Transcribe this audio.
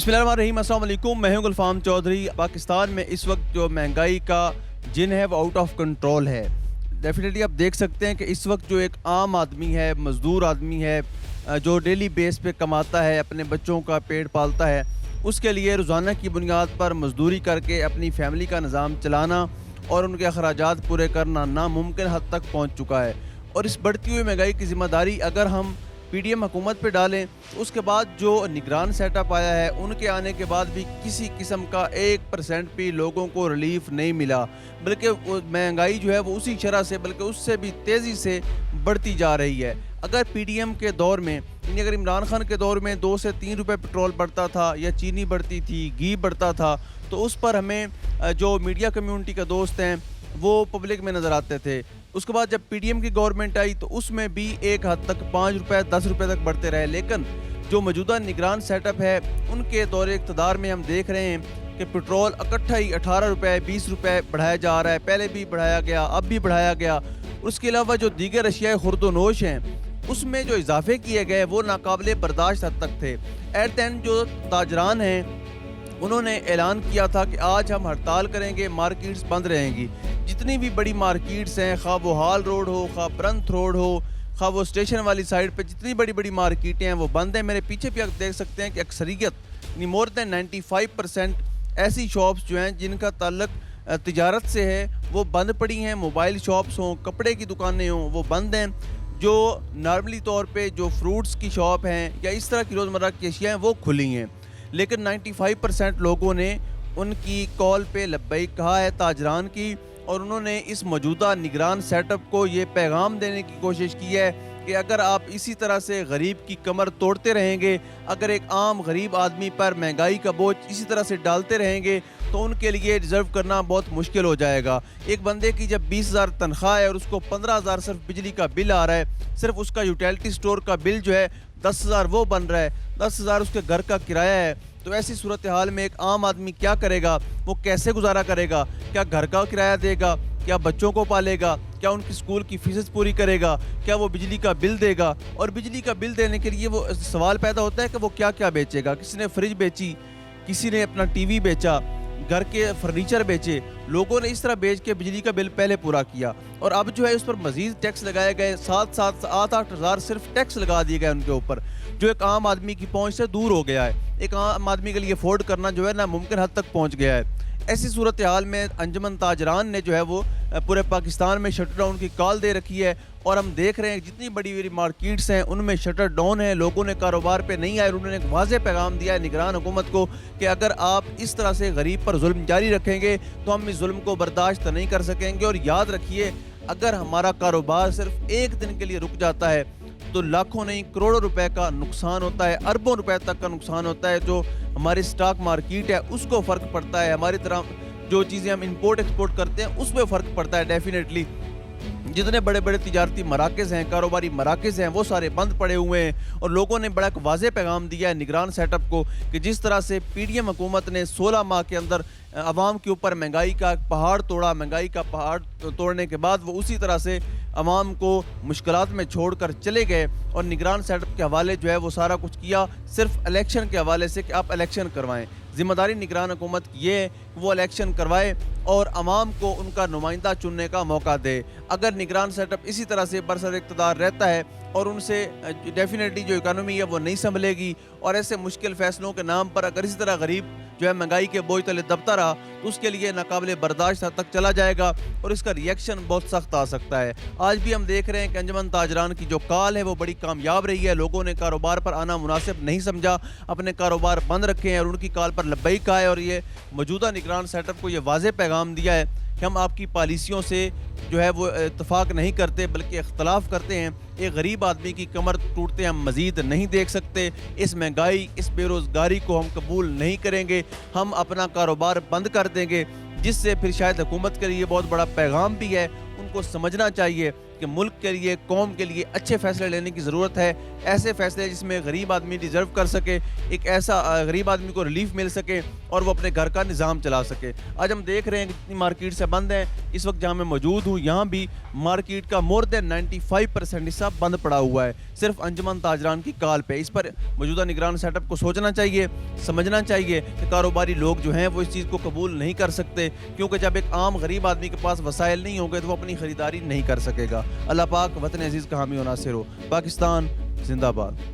बिस्मिल्लाहिर्रहमानिर्रहीम, अस्सलाम वालेकुम। मैं हूं गुलफाम चौधरी। पाकिस्तान में इस वक्त जो महंगाई का जिन है वो आउट ऑफ कंट्रोल है। डेफिनेटली आप देख सकते हैं कि इस वक्त जो एक आम आदमी है, मज़दूर आदमी है, जो डेली बेस पे कमाता है, अपने बच्चों का पेट पालता है, उसके लिए रोज़ाना की बुनियाद पर मज़दूरी करके अपनी फैमिली का निज़ाम चलाना और उनके अखराजात पूरे करना नामुमकिन हद तक पहुँच चुका है। और इस बढ़ती हुई महंगाई की ज़िम्मेदारी अगर हम पीडीएम हुकूमत पे डालें तो उसके बाद जो निगरान सेटअप आया है, उनके आने के बाद भी किसी किस्म का 1% भी लोगों को रिलीफ नहीं मिला, बल्कि महंगाई जो है वो उसी शरह से बल्कि उससे भी तेज़ी से बढ़ती जा रही है। अगर पीडीएम के दौर में यानी अगर इमरान खान के दौर में 2 से 3 रुपए पेट्रोल बढ़ता था या चीनी बढ़ती थी, घी बढ़ता था, तो उस पर हमें जो मीडिया कम्युनिटी के दोस्त हैं वो पब्लिक में नज़र आते थे। उसके बाद जब पीडीएम की गवर्नमेंट आई तो उसमें भी एक हद तक 5 रुपए 10 रुपए तक बढ़ते रहे, लेकिन जो मौजूदा निगरान सेटअप है उनके दौरे इक़्तिदार में हम देख रहे हैं कि पेट्रोल इकट्ठा ही 18 रुपए 20 रुपए बढ़ाया जा रहा है। पहले भी बढ़ाया गया, अब भी बढ़ाया गया। उसके अलावा जो दीगर अशियाए खुर्दोनोश हैं उसमें जो इजाफे किए गए वो नाकाबिले बर्दाश्त हद तक थे। एट द एंड जो ताजरान हैं उन्होंने ऐलान किया था कि आज हम हड़ताल करेंगे, मार्केट्स बंद रहेंगी। जितनी भी बड़ी मार्केट्स हैं, खा वो हाल रोड हो, खा ब्रंथ रोड हो, खा वो स्टेशन वाली साइड पे जितनी बड़ी बड़ी मार्केटें हैं वो बंद हैं। मेरे पीछे भी आप देख सकते हैं कि अक्सरियत यानी मोर देन 95% ऐसी शॉप्स जो हैं जिनका ताल्लुक तिजारत से है वो बंद पड़ी हैं। मोबाइल शॉप्स हों, कपड़े की दुकानें हों, वो बंद हैं। जो नॉर्मली तौर पे जो फ्रूट्स की शॉप हैं या इस तरह की रोज़मर्रा की अशियाँ हैं वो खुली हैं, लेकिन 95% लोगों ने उनकी कॉल पे लब्बैक कहा है ताजरान की, और उन्होंने इस मौजूदा निगरान सेटअप को ये पैगाम देने की कोशिश की है कि अगर आप इसी तरह से गरीब की कमर तोड़ते रहेंगे, अगर एक आम गरीब आदमी पर महंगाई का बोझ इसी तरह से डालते रहेंगे तो उनके लिए रिजर्व करना बहुत मुश्किल हो जाएगा। एक बंदे की जब 20,000 तनख्वाह है और उसको 15,000 सिर्फ बिजली का बिल आ रहा है, सिर्फ उसका यूटिलिटी स्टोर का बिल जो है 10,000 वो बन रहा है, 10,000 उसके घर का किराया है, तो ऐसी सूरत हाल में एक आम आदमी क्या करेगा? वो कैसे गुजारा करेगा? क्या घर का किराया देगा? क्या बच्चों को पालेगा? क्या उनकी स्कूल की फीसेस पूरी करेगा? क्या वो बिजली का बिल देगा? और बिजली का बिल देने के लिए वो सवाल पैदा होता है कि वो क्या क्या बेचेगा। किसी ने फ्रिज बेची, किसी ने अपना टीवी बेचा, घर के फर्नीचर बेचे, लोगों ने इस तरह बेच के बिजली का बिल पहले पूरा किया, और अब जो है उस पर मजीद टैक्स लगाए गए। 7-8 हज़ार सिर्फ टैक्स लगा दिए गए उनके ऊपर, जो एक आम आदमी की पहुंच से दूर हो गया है। एक आम आदमी के लिए अफोर्ड करना जो है ना मुमकिन हद तक पहुंच गया है। ऐसी सूरत हाल में अंजुमन ताजरान ने जो है वो पूरे पाकिस्तान में शटर डाउन की कॉल दे रखी है, और हम देख रहे हैं जितनी बड़ी बड़ी मार्केट्स हैं उनमें शटर डाउन है, लोगों ने कारोबार पे नहीं आए। उन्होंने एक वाज़ेह पैगाम दिया है निगरान हुकूमत को कि अगर आप इस तरह से गरीब पर जुल्म जारी रखेंगे तो हम इस जुल्म को बर्दाश्त नहीं कर सकेंगे। और याद रखिए, अगर हमारा कारोबार सिर्फ एक दिन के लिए रुक जाता है तो लाखों नहीं करोड़ों रुपए का नुकसान होता है, अरबों रुपए तक का नुकसान होता है। जो हमारी स्टॉक मार्केट है उसको फ़र्क पड़ता है, हमारी तरह जो चीज़ें हम इंपोर्ट एक्सपोर्ट करते हैं उसमें फ़र्क पड़ता है। डेफिनेटली जितने बड़े बड़े तिजारती मराकज़ हैं, कारोबारी मराकज़ हैं, वो सारे बंद पड़े हुए हैं। और लोगों ने बड़ा एक वाज़ेह पैगाम दिया है निगरान सेटअप को कि जिस तरह से पीडीएम हुकूमत ने 16 माह के अंदर अवाम के ऊपर महंगाई का पहाड़ तोड़ा, महंगाई का पहाड़ तोड़ने के बाद वो उसी तरह से अवाम को मुश्किलात में छोड़ कर चले गए, और निगरान सेटअप के हवाले जो है वो सारा कुछ किया सिर्फ इलेक्शन के हवाले से कि आप इलेक्शन करवाएं। ज़िम्मेदारी निगरान हुकूमत की ये है कि वो इलेक्शन करवाए और अवाम को उनका नुमाइंदा चुनने का मौका दे। अगर निगरान सेटअप इसी तरह से बरसर इक़्तिदार रहता है और उनसे डेफिनेटली जो इकानमी है वो नहीं संभलेगी, और ऐसे मुश्किल फ़ैसलों के नाम पर अगर इसी तरह गरीब जो है महंगाई के बोझ तले दबता रहा तो उसके लिए नाकाबिले बर्दाश्त हद तक चला जाएगा और इसका रिएक्शन बहुत सख्त आ सकता है। आज भी हम देख रहे हैं कि अंजुमन ताजरान की जो कॉल है वो बड़ी कामयाब रही है। लोगों ने कारोबार पर आना मुनासिब नहीं समझा, अपने कारोबार बंद रखे हैं और उनकी कॉल पर लब्बैक कहा है, और ये मौजूदा निगरान सेटअप को ये वाज़ेह पैगाम दिया है कि हम आपकी पॉलिसियों से जो है वो इत्तफाक नहीं करते बल्कि इख्तलाफ करते हैं। एक गरीब आदमी की कमर टूटते हम मज़ीद नहीं देख सकते। इस महंगाई, इस बेरोज़गारी को हम कबूल नहीं करेंगे। हम अपना कारोबार बंद कर देंगे, जिससे फिर शायद हुकूमत के लिए बहुत बड़ा पैगाम भी है। उनको समझना चाहिए کہ ملک کے لیے قوم کے لیے اچھے فیصلے لینے کی ضرورت ہے، ایسے فیصلے جس میں غریب آدمی ڈیزرو کر سکے، ایک ایسا غریب آدمی کو ریلیف مل سکے اور وہ اپنے گھر کا نظام چلا سکے۔ آج ہم دیکھ رہے ہیں کہ جتنی مارکیٹ سے بند ہیں، اس وقت جہاں میں موجود ہوں یہاں بھی مارکیٹ کا مور دین 95% حصہ بند پڑا ہوا ہے، صرف انجمن تاجران کی کال پہ۔ اس پر موجودہ نگران سیٹ اپ کو سوچنا چاہیے، سمجھنا چاہیے کہ کاروباری لوگ جو ہیں وہ اس چیز کو قبول نہیں کر سکتے، کیونکہ جب ایک عام غریب آدمی کے پاس وسائل نہیں ہوں گے تو وہ اپنی خریداری نہیں کر سکے گا۔ اللہ پاک وطن عزیز کا حامی و ناصر ہو۔ پاکستان زندہ باد۔